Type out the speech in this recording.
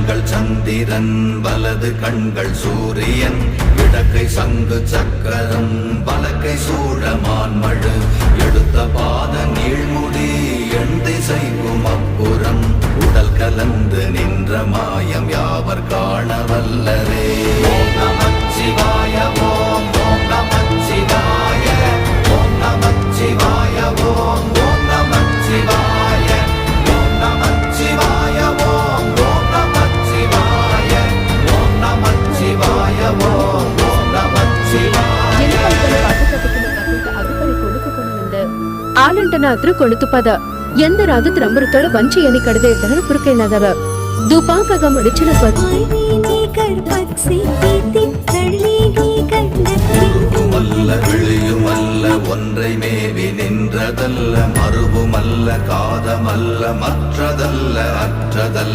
கண்கள் சந்திரன் வலது கண்கள் சூரியன் இடக்கை சங்கு சக்கரம் வலக்கை சூழமான்மழு எடுத்த பாத நீழ்முடி எண் திசைக்கும் அப்புறம் உடல் கலந்து நின்ற மாயம் யாவர் காண வல்லரே. ஓம் நமச்சிவாய ஓம் ஓம் நமச்சிவாய ஓம் நமச்சிவாய ஓம் ஓம் நமச்சிவாய ஓம் நமச்சிவாய ஓம் ஓம் நமச்சிவாய ஓம் நமச்சிவாய ஓம் ஓம் நமச்சிவாய. ಆಲಂಟನಾತ್ರ ಕೊಳುತುಪದ ಎಂದರಾದ ತ್ರಂಬರುತ್ತಳ ವಂಚೆಯನಿ ಕಡದೆ ಇದ್ದರ ಪುರುಕೇನದವ ದುಪಾಕಗ ಮಡಿಚಿನ மல்ல விழியுமல்ல ஒன்றை மேவி நின்றதல்ல மறுவுமல்ல காதமல்ல மற்றதல்ல அற்றதல்ல